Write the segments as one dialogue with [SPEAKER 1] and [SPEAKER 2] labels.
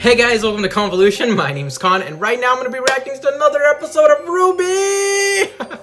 [SPEAKER 1] Hey guys, welcome to Khanvolution. My name's Khan, and right now I'm going to be reacting to another episode of RWBY!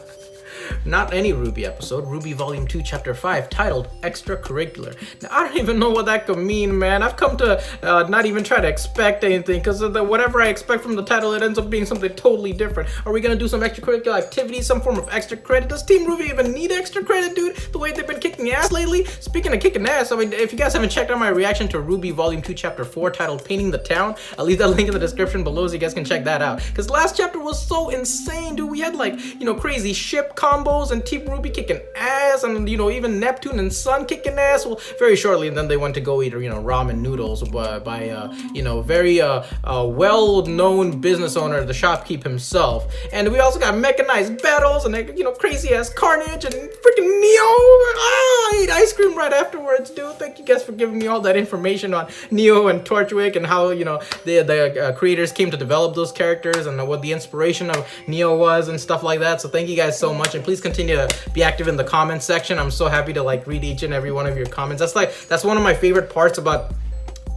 [SPEAKER 1] Not any RWBY episode, RWBY Volume 2, Chapter 5, titled Extracurricular. Now, I don't even know what that could mean, man. I've come to not even try to expect anything, because whatever I expect from the title, it ends up being something totally different. Are we going to do some extracurricular activities, some form of extra credit? Does Team RWBY even need extra credit, dude? The way they've been kicking ass lately? Speaking of kicking ass, I mean, if you guys haven't checked out my reaction to RWBY Volume 2, Chapter 4, titled Painting the Town, I'll leave that link in the description below so you guys can check that out. Because last chapter was so insane, dude. We had, like, you know, crazy ship combos and Team RWBY kicking ass, and you know, even Neptune and Sun kicking ass. Well, very shortly, and then they went to go eat, you know, ramen noodles by you know, very well-known business owner, the shopkeep himself. And we also got mechanized battles and, you know, crazy ass carnage and freaking Neo. I ate ice cream right afterwards, dude. Thank you guys for giving me all that information on Neo and Torchwick and how, you know, the creators came to develop those characters and what the inspiration of Neo was and stuff like that. So thank you guys so much, and please continue to be active in the comments section. I'm so happy to like read each and every one of your comments. That's one of my favorite parts about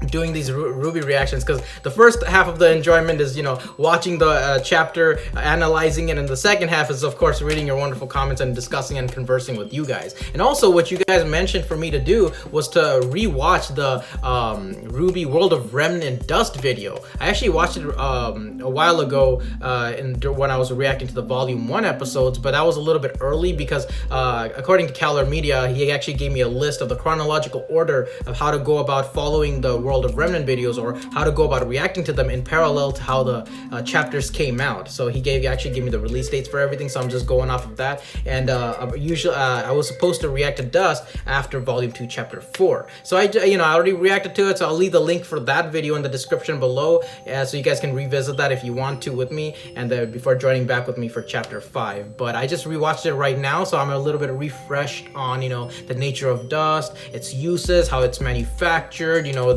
[SPEAKER 1] doing these RWBY reactions, because the first half of the enjoyment is, you know, watching the chapter, analyzing it, and the second half is, of course, reading your wonderful comments and discussing and conversing with you guys. And also, what you guys mentioned for me to do was to rewatch the RWBY World of Remnant Dust video. I actually watched it a while ago when I was reacting to the Volume 1 episodes, but that was a little bit early because according to Caller Media, he actually gave me a list of the chronological order of how to go about following the World of Remnant videos, or how to go about reacting to them in parallel to how the chapters came out. So he actually gave me the release dates for everything, so I'm just going off of that. And usually I was supposed to react to Dust after Volume 2 Chapter 4. So I already reacted to it, so I'll leave the link for that video in the description below, so you guys can revisit that if you want to with me, and before joining back with me for Chapter 5. But I just rewatched it right now, so I'm a little bit refreshed on, you know, the nature of Dust, its uses, how it's manufactured, you know,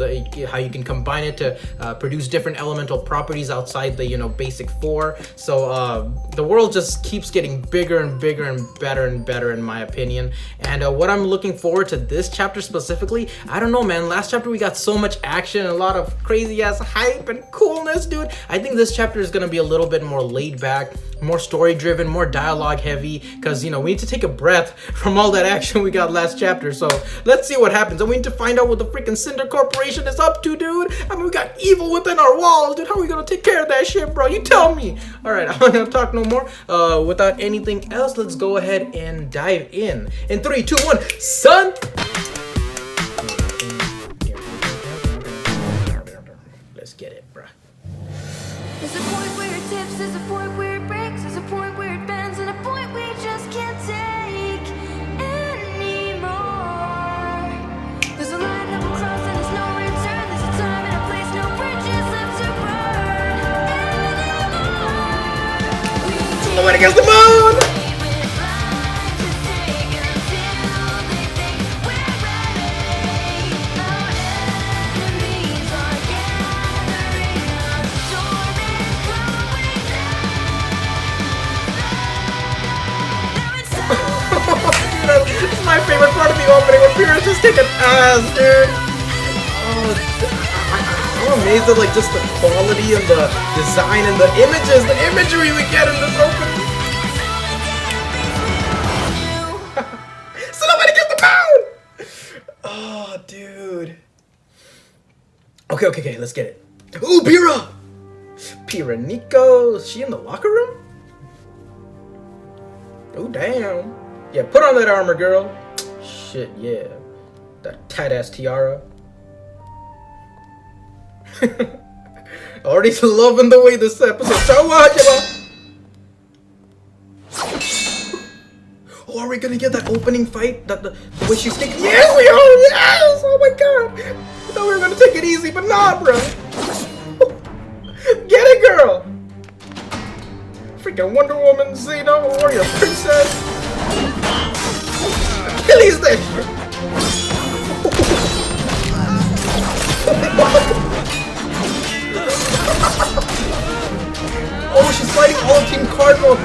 [SPEAKER 1] how you can combine it to produce different elemental properties outside the, you know, basic 4. So the world just keeps getting bigger and bigger and better in my opinion. And what I'm looking forward to this chapter specifically, I don't know, man. Last chapter we got so much action and a lot of crazy ass hype and coolness, dude. I think this chapter is gonna be a little bit more laid back, more story driven, more dialogue heavy, because, you know, we need to take a breath from all that action we got last chapter. So let's see what happens. And we need to find out what the freaking Cinder Corporation is up to, dude. I mean, we got evil within our walls, dude. How are we gonna take care of that shit, bro? You tell me. All right, I'm not gonna talk no more. Without anything else, let's go ahead and dive in. In 3, 2, 1, son. Let's get it, bro.
[SPEAKER 2] There's a point where it tips, there's a point where it breaks, there's a point where it bends, and a point we just can't take anymore. There's a line that will cross and there's no return. There's a time and a place, no bridges left to burn anymore.
[SPEAKER 1] Nobody gets the moon! This is my favorite part of the opening when Pyrrha's just kicking ass, dude. Oh, I'm amazed at like just the quality of the design and the images, the imagery we get in this opening. So nobody gets the pound. Oh, dude. Okay, let's get it. Ooh, Pyrrha. Pyrrha Nico, is she in the locker room? Oh, damn. Yeah, put on that armor, girl. Shit, yeah. That tight-ass tiara. Already loving the way this episode. Oh, are we gonna get that opening fight? The way she's taking. Yes, we are! Yes! Oh my god! I thought we were gonna take it easy, but nah, bro. Get it, girl! Freaking Wonder Woman, Xena, warrior princess. Achilles there! Oh, she's fighting all of Team Cardinal.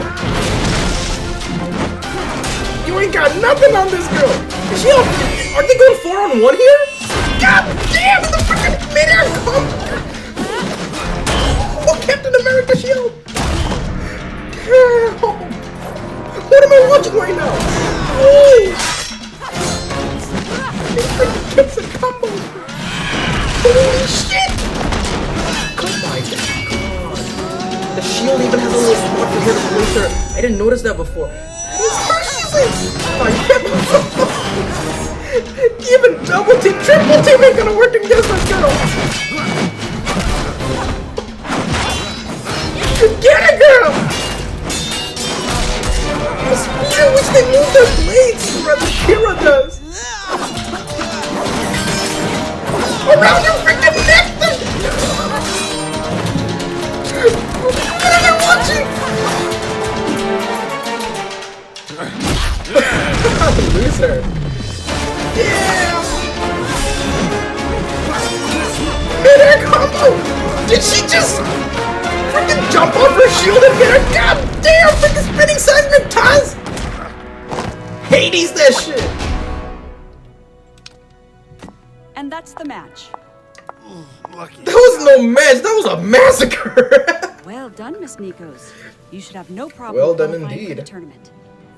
[SPEAKER 1] You ain't got nothing on this girl. Is she on? Are they going 4-on-1 here? God damn, the freaking mid-air combo. used that before. That is crazy! Oh, you can't even double team, triple team ain't gonna work against that girl! Get it, girl! The speed at which they move their blades, rather Pyrrha does! Around your freaking neck! What are they watching? Loser. Yeah! Mid-air combo! Did she just freaking jump off her shield and get her? God damn! Freaking spinning seismic tons! Hades that shit!
[SPEAKER 3] And that's the match.
[SPEAKER 4] Lucky.
[SPEAKER 1] That was no match, that was a massacre!
[SPEAKER 3] Well done, Miss Nikos. You should have no problem
[SPEAKER 1] Well done
[SPEAKER 3] qualifying for
[SPEAKER 1] indeed.
[SPEAKER 3] the tournament.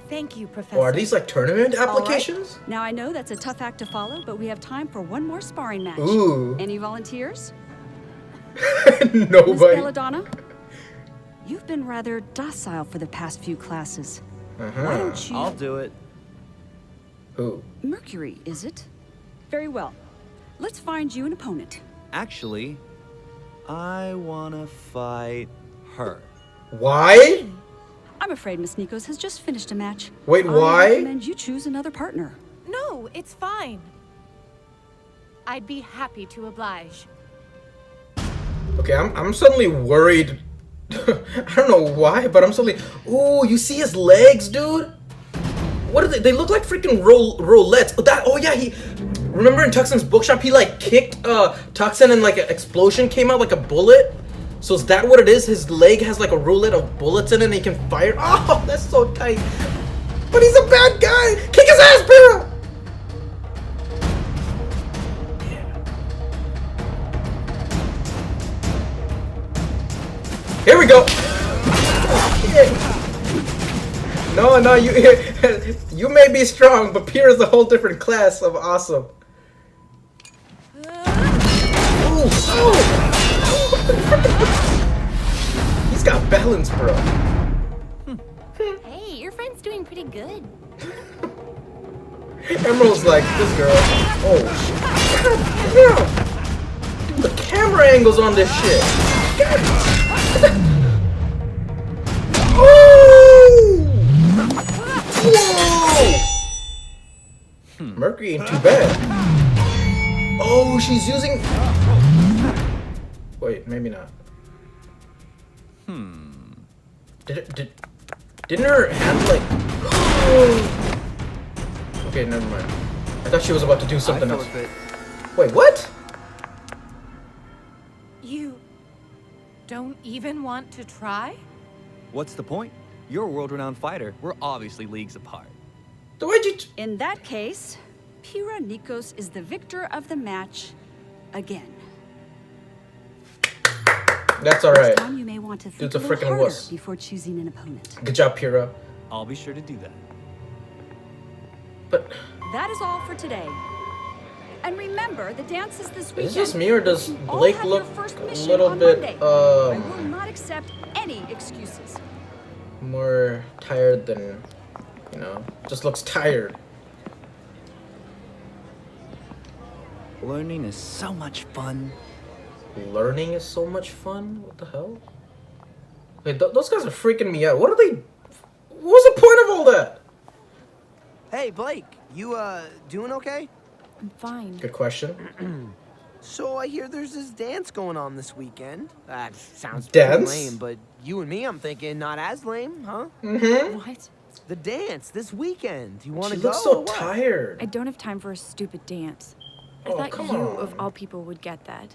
[SPEAKER 5] Thank you, Professor.
[SPEAKER 1] Oh, are these like tournament
[SPEAKER 3] All right.
[SPEAKER 1] applications?
[SPEAKER 3] Now I know that's a tough act to follow, but we have time for one more sparring match.
[SPEAKER 1] Ooh.
[SPEAKER 3] Any volunteers? Miss
[SPEAKER 1] Nobody.
[SPEAKER 3] Belladonna? You've been rather docile for the past few classes. Why don't you...
[SPEAKER 4] I'll do it.
[SPEAKER 1] Who?
[SPEAKER 3] Mercury, is it? Very well. Let's find you an opponent.
[SPEAKER 4] Actually, I wanna fight her.
[SPEAKER 1] Why?
[SPEAKER 3] I'm afraid Miss Nikos has just finished a match.
[SPEAKER 1] Wait,
[SPEAKER 3] I
[SPEAKER 1] why?
[SPEAKER 3] recommend you choose another partner.
[SPEAKER 5] No, it's fine. I'd be happy to oblige.
[SPEAKER 1] Okay, I'm suddenly worried. I don't know why, but I'm suddenly. Ooh, you see his legs, dude? What are they? They look like freaking roulettes. Oh yeah, he. Remember in Tuxin's bookshop, he like kicked Tuxin and like an explosion came out like a bullet. So is that what it is? His leg has like a roulette of bullets in it and he can fire. Oh, that's so tight. But he's a bad guy. Kick his ass, Pyrrha. Here we go. No, you you may be strong, but Pyrrha's a whole different class of awesome. He's got balance, bro.
[SPEAKER 6] Hey, your friend's doing pretty good.
[SPEAKER 1] Emerald's like, this girl. Oh, shit. God damn. Dude, the camera angles on this shit. God. Oh! Whoa! Mercury ain't too bad. Oh, she's using... Wait, maybe not. Didn't her hand like... Okay, never mind. I thought she was about to do something else. Wait, what?
[SPEAKER 5] You don't even want to try?
[SPEAKER 4] What's the point? You're a world-renowned fighter. We're obviously leagues apart.
[SPEAKER 1] So why'd you...
[SPEAKER 3] In that case, Pyrrha Nikos is the victor of the match again.
[SPEAKER 1] That's alright.
[SPEAKER 3] This time you may want to think
[SPEAKER 1] Dude's a
[SPEAKER 3] a little
[SPEAKER 1] freaking
[SPEAKER 3] harder
[SPEAKER 1] wuss.
[SPEAKER 3] before choosing an opponent.
[SPEAKER 1] Good job, Pyrrha.
[SPEAKER 4] I'll be sure to do that.
[SPEAKER 1] But...
[SPEAKER 3] That is all for today. And remember, the dance is this weekend.
[SPEAKER 1] Is this just me or does
[SPEAKER 3] You all
[SPEAKER 1] Blake
[SPEAKER 3] have
[SPEAKER 1] look
[SPEAKER 3] your first
[SPEAKER 1] a
[SPEAKER 3] mission
[SPEAKER 1] little
[SPEAKER 3] on
[SPEAKER 1] bit,
[SPEAKER 3] Monday. I will not accept any excuses.
[SPEAKER 1] more tired than, you know, just looks tired.
[SPEAKER 4] Learning is so much fun.
[SPEAKER 1] Learning is so much fun? What the hell? Wait, those guys are freaking me out. What are they... What was the point of all that?
[SPEAKER 7] Hey, Blake, you, doing okay?
[SPEAKER 5] I'm fine.
[SPEAKER 1] Good question.
[SPEAKER 7] So I hear there's this dance going on this weekend. That sounds
[SPEAKER 1] Dance?
[SPEAKER 7] pretty lame, but you and me, I'm thinking not as lame, huh?
[SPEAKER 5] What?
[SPEAKER 7] The dance this weekend. You want
[SPEAKER 1] She
[SPEAKER 7] to go?
[SPEAKER 1] looks so
[SPEAKER 7] or what?
[SPEAKER 1] tired.
[SPEAKER 5] I don't have time for a stupid dance. I
[SPEAKER 1] Oh,
[SPEAKER 5] thought
[SPEAKER 1] come
[SPEAKER 5] you,
[SPEAKER 1] on.
[SPEAKER 5] of all people, would get that.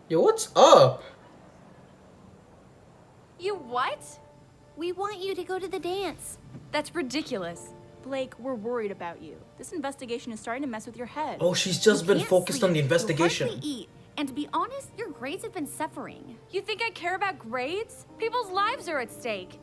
[SPEAKER 1] Yo, what's up?
[SPEAKER 6] You what? We want you to go to the dance.
[SPEAKER 8] That's ridiculous. Blake, we're worried about you. This investigation is starting to mess with your head.
[SPEAKER 1] Oh, she's just
[SPEAKER 6] You
[SPEAKER 1] been
[SPEAKER 6] can't
[SPEAKER 1] focused on the
[SPEAKER 6] sleep,
[SPEAKER 1] investigation.
[SPEAKER 6] You hardly eat. And to be honest, your grades have been suffering.
[SPEAKER 8] You think I care about grades? People's lives are at stake.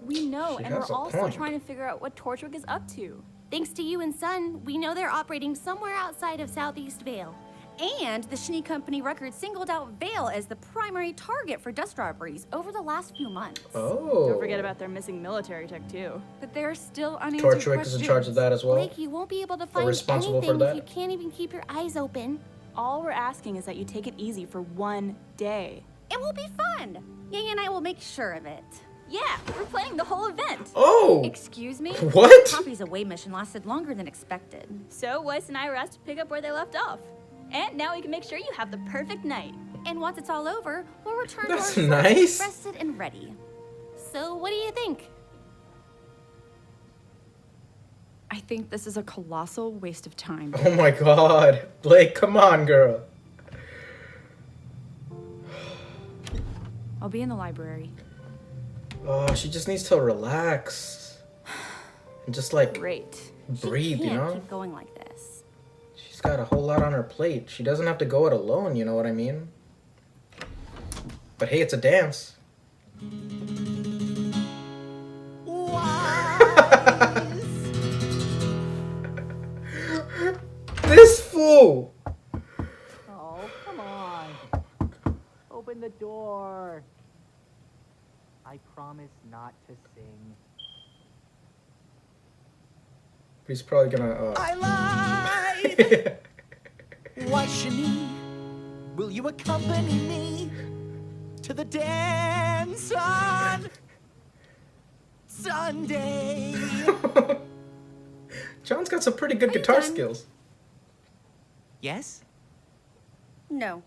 [SPEAKER 8] We know,
[SPEAKER 1] She
[SPEAKER 8] and we're
[SPEAKER 1] has a
[SPEAKER 8] all still
[SPEAKER 1] point.
[SPEAKER 8] trying to figure out what Torchwick is up to.
[SPEAKER 6] Thanks to you and Sun, we know they're operating somewhere outside of Southeast Vale.
[SPEAKER 3] And the Schnee Company record singled out Vale as the primary target for dust robberies over the last few months.
[SPEAKER 1] Oh.
[SPEAKER 8] Don't forget about their missing military tech, too.
[SPEAKER 3] But there are still unanswered
[SPEAKER 1] Torchwick
[SPEAKER 3] questions.
[SPEAKER 1] is in charge of that as well.
[SPEAKER 6] Blake, you won't be able to find
[SPEAKER 1] responsible for
[SPEAKER 6] anything
[SPEAKER 1] that?
[SPEAKER 6] if you can't even keep your eyes open.
[SPEAKER 8] All we're asking is that you take it easy for one day.
[SPEAKER 3] It will be fun. Yang and I will make sure of it.
[SPEAKER 8] Yeah, we're planning the whole event.
[SPEAKER 1] Oh.
[SPEAKER 3] Excuse me?
[SPEAKER 1] What?
[SPEAKER 3] Poppy's away mission lasted longer than expected.
[SPEAKER 8] So Weiss and I were asked to pick up where they left off. And now we can make sure you have the perfect night.
[SPEAKER 3] And once it's all over, we'll return
[SPEAKER 1] That's
[SPEAKER 3] to our
[SPEAKER 1] nice.
[SPEAKER 3] rested and ready.
[SPEAKER 6] So what do you think?
[SPEAKER 3] I think this is a colossal waste of time.
[SPEAKER 1] Oh my god. Blake, come on, girl.
[SPEAKER 3] I'll be in the library.
[SPEAKER 1] Oh, she just needs to relax. And just like
[SPEAKER 8] Great.
[SPEAKER 1] breathe,
[SPEAKER 3] She
[SPEAKER 1] you
[SPEAKER 3] can't
[SPEAKER 1] know?
[SPEAKER 3] keep going like this.
[SPEAKER 1] She's got a whole lot on her plate. She doesn't have to go it alone, you know what I mean? But hey, it's a dance. This fool!
[SPEAKER 4] Oh, come on. Open the door. I promise not to sing.
[SPEAKER 1] He's probably gonna,
[SPEAKER 7] I lied! Why, Shani, will you accompany me to the dance on Sunday?
[SPEAKER 1] John's got some pretty good guitar skills.
[SPEAKER 4] Yes?
[SPEAKER 3] No.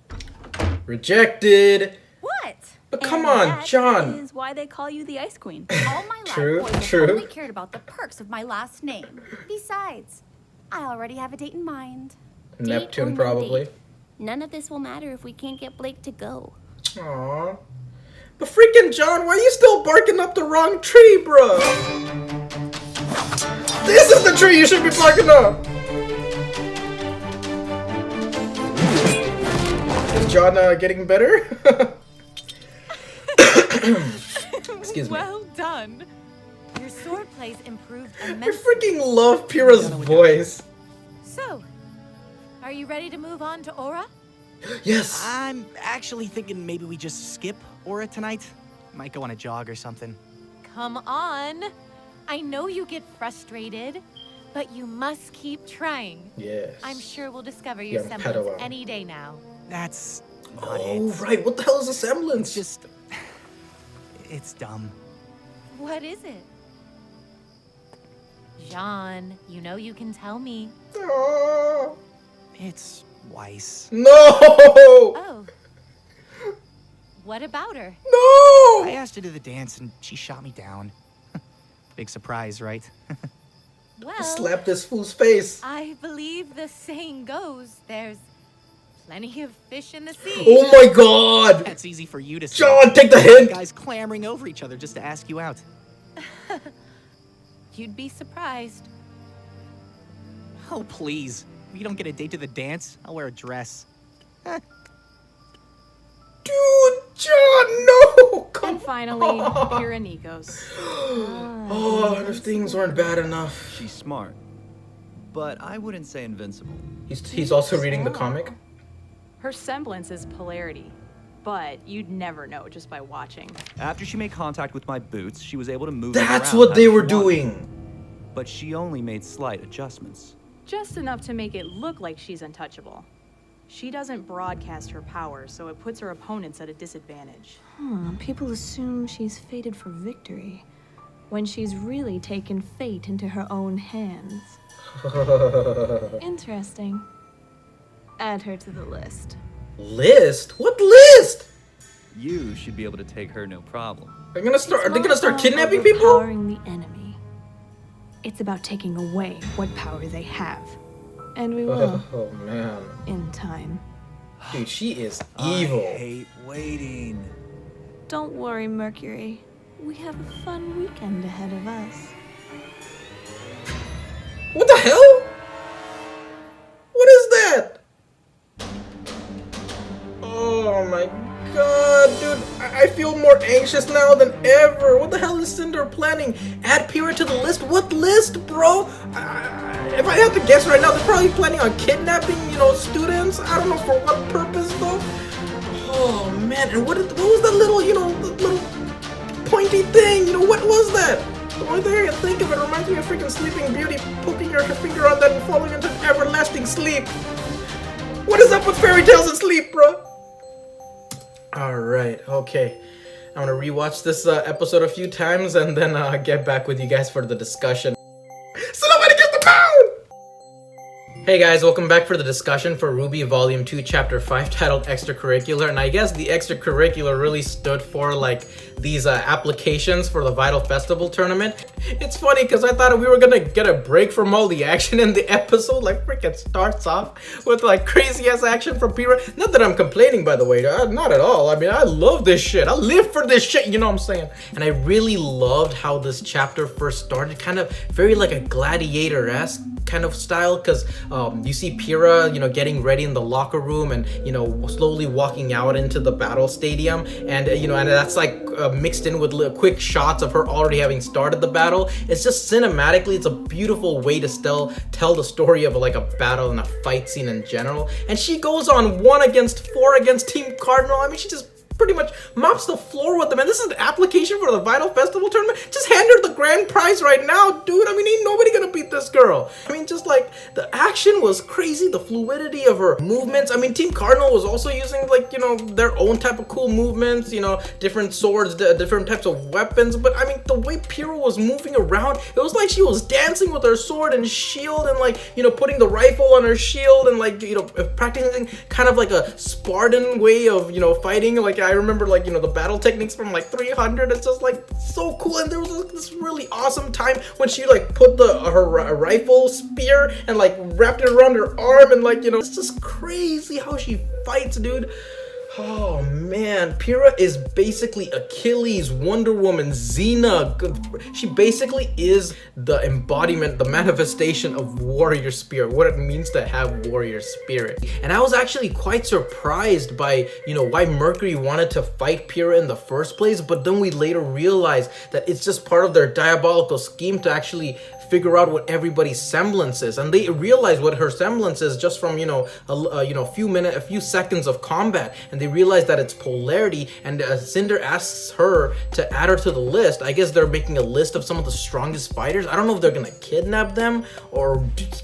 [SPEAKER 1] Rejected!
[SPEAKER 3] What?
[SPEAKER 1] But come
[SPEAKER 8] And
[SPEAKER 1] on,
[SPEAKER 8] that
[SPEAKER 1] John!
[SPEAKER 8] is why they call you the Ice Queen.
[SPEAKER 3] All my life,
[SPEAKER 1] True,
[SPEAKER 3] boys have
[SPEAKER 1] true.
[SPEAKER 3] only cared about the perks of my last name. Besides, I already have a date in mind.
[SPEAKER 1] Neptune,
[SPEAKER 6] Date or no
[SPEAKER 1] probably.
[SPEAKER 6] date. None of this will matter if we can't get Blake to go.
[SPEAKER 1] Aww. But freaking John, why are you still barking up the wrong tree, bro? This is the tree you should be barking up! Is John getting better? Excuse me.
[SPEAKER 5] Well done.
[SPEAKER 3] Your sword plays improved
[SPEAKER 1] I
[SPEAKER 3] immensely.
[SPEAKER 1] freaking love Pyrrha's voice.
[SPEAKER 5] So, are you ready to move on to Aura?
[SPEAKER 1] Yes!
[SPEAKER 9] I'm actually thinking maybe we just skip Aura tonight. Might go on a jog or something.
[SPEAKER 5] Come on. I know you get frustrated, but you must keep trying.
[SPEAKER 1] Yes.
[SPEAKER 5] I'm sure we'll discover your
[SPEAKER 1] Young
[SPEAKER 5] semblance
[SPEAKER 1] Padawan.
[SPEAKER 5] any day now.
[SPEAKER 9] That's not
[SPEAKER 1] Oh,
[SPEAKER 9] it.
[SPEAKER 1] right. What the hell is a semblance?
[SPEAKER 9] It's just... It's dumb.
[SPEAKER 5] What is it? Jaune, you know you can tell me.
[SPEAKER 1] Aw.
[SPEAKER 9] It's Weiss.
[SPEAKER 1] No!
[SPEAKER 5] Oh. What about her?
[SPEAKER 1] No!
[SPEAKER 9] I asked her to the dance and she shot me down. Big surprise, right?
[SPEAKER 5] Well,
[SPEAKER 1] Slap this fool's face.
[SPEAKER 5] I believe the saying goes, there's plenty of fish in the sea.
[SPEAKER 1] Oh my god!
[SPEAKER 9] That's easy for you to say.
[SPEAKER 1] John, take the hint!
[SPEAKER 9] Guys clamoring over each other just to ask you out.
[SPEAKER 5] You'd be surprised.
[SPEAKER 9] Oh, please. If you don't get a date to the dance, I'll wear a dress.
[SPEAKER 1] Dude, John, no! Come
[SPEAKER 8] And finally,
[SPEAKER 1] on.
[SPEAKER 8] Pyrrha Nikos.
[SPEAKER 1] Oh, and if things weren't bad enough.
[SPEAKER 10] She's smart, but I wouldn't say invincible.
[SPEAKER 1] He's also reading the comic.
[SPEAKER 8] Her semblance is polarity, but you'd never know just by watching.
[SPEAKER 10] After she made contact with my boots, she was able to move them
[SPEAKER 1] That's
[SPEAKER 10] around
[SPEAKER 1] what they
[SPEAKER 10] however
[SPEAKER 1] were
[SPEAKER 10] she wanted.
[SPEAKER 1] doing.
[SPEAKER 10] But she only made slight adjustments.
[SPEAKER 8] Just enough to make it look like she's untouchable. She doesn't broadcast her power, so it puts her opponents at a disadvantage.
[SPEAKER 11] People assume she's fated for victory, when she's really taken fate into her own hands. Interesting. Add her to the list.
[SPEAKER 1] List? What list?
[SPEAKER 10] You should be able to take her no problem.
[SPEAKER 1] Are they gonna start
[SPEAKER 11] It's
[SPEAKER 1] kidnapping
[SPEAKER 11] not
[SPEAKER 1] people?
[SPEAKER 11] overpowering the enemy. It's about taking away what power they have. And we will,
[SPEAKER 1] Oh man.
[SPEAKER 11] in time.
[SPEAKER 1] Dude, she is evil.
[SPEAKER 9] I hate waiting.
[SPEAKER 11] Don't worry, Mercury. We have a fun weekend ahead of us.
[SPEAKER 1] What the hell? What is that? Oh my god, dude. I feel more anxious now than ever. What the hell is Cinder planning? Add Pyrrha to the list? What list, bro? If I have to guess right now, they're probably planning on kidnapping, students. I don't know for what purpose though. Oh man, and what was that little, the little pointy thing? What was that? The only thing I can think of, it reminds me of freaking Sleeping Beauty poking her finger on that and falling into everlasting sleep. What is up with fairy tales and sleep, bro? Alright, okay. I'm gonna rewatch this episode a few times and then get back with you guys for the discussion. So nobody gets the pound! Hey guys, welcome back for the discussion for RWBY Volume 2, Chapter 5, titled Extracurricular. And I guess the extracurricular really stood for, like, these applications for the Vital Festival tournament. It's funny because I thought we were gonna get a break from all the action in the episode. Like, freaking starts off with, like, crazy-ass action from Pyrrha. Not that I'm complaining, by the way. Not at all. I mean, I love this shit. I live for this shit, you know what I'm saying? And I really loved how this chapter first started. Kind of very, like, a gladiator-esque kind of style, because you see Pyrrha, getting ready in the locker room and, slowly walking out into the battle stadium, and, and that's like mixed in with quick shots of her already having started the battle. It's just cinematically, it's a beautiful way to tell the story of like a battle and a fight scene in general. And she goes on 1 against 4 against Team Cardinal. I mean, she just pretty much mops the floor with them, and this is an application for the Vital Festival tournament. Just hand her the grand prize right now, dude. I mean, ain't nobody gonna beat this girl. I mean, just like the action was crazy, the fluidity of her movements. I mean, Team Cardinal was also using like their own type of cool movements, different swords, different types of weapons. But I mean, the way Pyrrha was moving around, it was like she was dancing with her sword and shield, and like putting the rifle on her shield, and like practicing kind of like a Spartan way of fighting. Like I remember like the battle techniques from like 300. It's just like so cool. And there was this really awesome time when she like put her rifle spear and like wrapped it around her arm, and like it's just crazy how she fights, dude. Oh man, Pyrrha is basically Achilles, Wonder Woman, Xena. She basically is the embodiment, the manifestation of warrior spirit, what it means to have warrior spirit. And I was actually quite surprised by, why Mercury wanted to fight Pyrrha in the first place, but then we later realized that it's just part of their diabolical scheme to actually figure out what everybody's semblance is. And they realize what her semblance is just from a few seconds of combat, and they realize that it's polarity. And Cinder asks her to add her to the list. I guess they're making a list of some of the strongest fighters. I don't know if they're gonna kidnap them or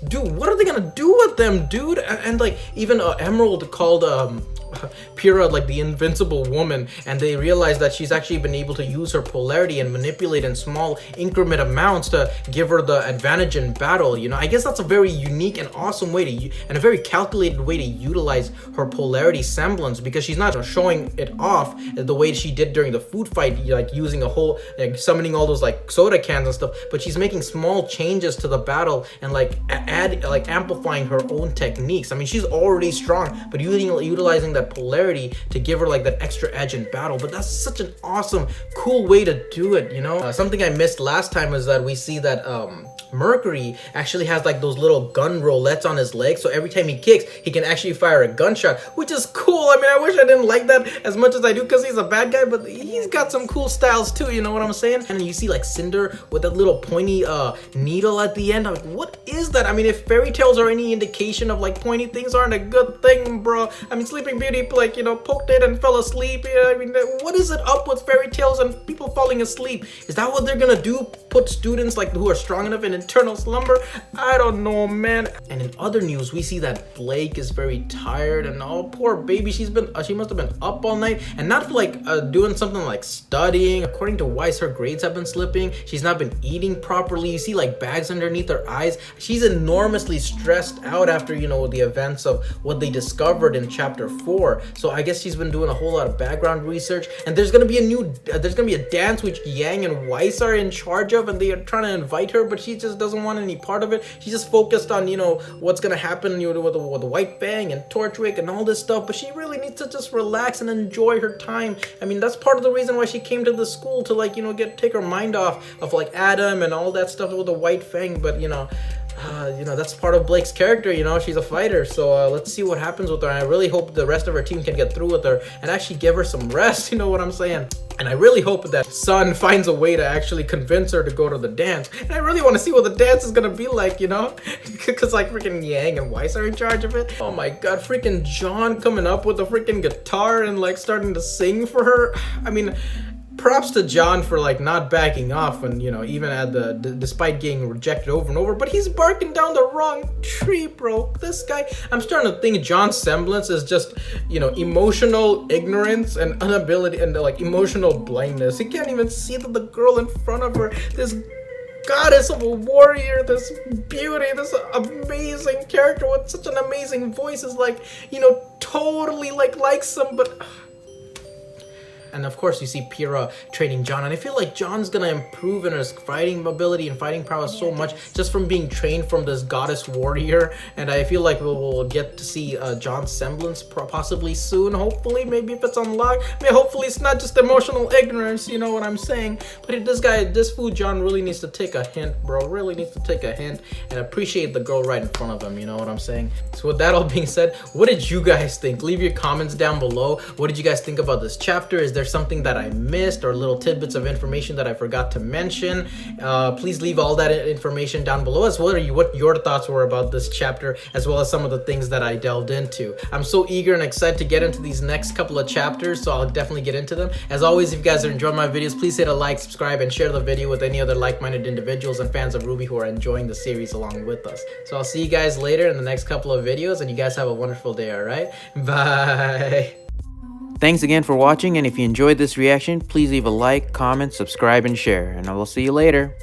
[SPEAKER 1] dude, what are they gonna do with them, dude? And like even Emerald called Pyrrha like the invincible woman, and they realize that she's actually been able to use her polarity and manipulate in small increment amounts to give her the advantage in battle. I guess that's a very unique and awesome way to and a very calculated way to utilize her polarity semblance, because she's not showing it off the way she did during the food fight, like using a whole, like summoning all those like soda cans and stuff, but she's making small changes to the battle and like amplifying her own techniques. I mean, she's already strong, but utilizing that polarity to give her like that extra edge in battle. But that's such an awesome, cool way to do it, something I missed last time is that we see that Mercury actually has like those little gun rolettes on his legs, so every time he kicks, he can actually fire a gunshot, which is cool. I mean, I wish I didn't like that as much as I do because he's a bad guy, but he's got some cool styles too, you know what I'm saying? And you see like Cinder with that little pointy needle at the end. I'm like, what is that? I mean, if fairy tales are any indication of like pointy things aren't a good thing, bro. I mean, Sleeping Beauty like poked it and fell asleep. I mean, what is it up with fairy tales and people falling asleep? Is that what they're gonna do? Put students like who are strong enough in eternal slumber? I don't know, man. And in other news, we see that Blake is very tired, and oh, poor baby, she must have been up all night, and not for like doing something like studying. According to Weiss, her grades have been slipping. She's not been eating properly. You see like bags underneath her eyes. She's enormously stressed out after the events of what they discovered in chapter 4. So I guess she's been doing a whole lot of background research, and there's gonna be a dance which Yang and Weiss are in charge of, and they are trying to invite her, but she just doesn't want any part of it. She's just focused on what's gonna happen with the White Fang and Torchwick and all this stuff, but she really needs to just relax and enjoy her time. I mean, that's part of the reason why she came to the school, to like take her mind off of like Adam and all that stuff with the White Fang. But you know, that's part of Blake's character, you know, she's a fighter. So let's see what happens with her. And I really hope the rest of her team can get through with her and actually give her some rest, you know what I'm saying? And I really hope that Sun finds a way to actually convince her to go to the dance. And I really want to see what the dance is gonna be like, you know? Because like freaking Yang and Weiss are in charge of it. Oh my god, freaking Jaune coming up with a freaking guitar and like starting to sing for her. I mean, props to Jaune for like not backing off and, you know, even at despite getting rejected over and over, but he's barking down the wrong tree, bro. This guy, I'm starting to think Jaune's semblance is just, you know, emotional ignorance and inability and like emotional blindness. He can't even see that the girl in front of her, this goddess of a warrior, this beauty, this amazing character with such an amazing voice is like, you know, totally like likes him, but and of course, you see Pyrrha training Jaune, and I feel like Jaune's gonna improve in his fighting ability and fighting prowess so much just from being trained from this goddess warrior. And I feel like we'll get to see Jaune's semblance possibly soon. Hopefully, maybe if it's unlocked. I mean, hopefully it's not just emotional ignorance. You know what I'm saying? But this fool Jaune really needs to take a hint, bro. Really needs to take a hint and appreciate the girl right in front of him. You know what I'm saying? So with that all being said, what did you guys think? Leave your comments down below. What did you guys think about this chapter? Is there something that I missed or little tidbits of information that I forgot to mention? Please leave all that information down below, as well as what your thoughts were about this chapter, as well as some of the things that I delved into. I'm so eager and excited to get into these next couple of chapters, so I'll definitely get into them. As always, if you guys are enjoying my videos, please hit a like, subscribe, and share the video with any other like-minded individuals and fans of RWBY who are enjoying the series along with us. So I'll see you guys later in the next couple of videos, and you guys have a wonderful day, alright? Bye! Thanks again for watching, and if you enjoyed this reaction, please leave a like, comment, subscribe, and share, and I will see you later.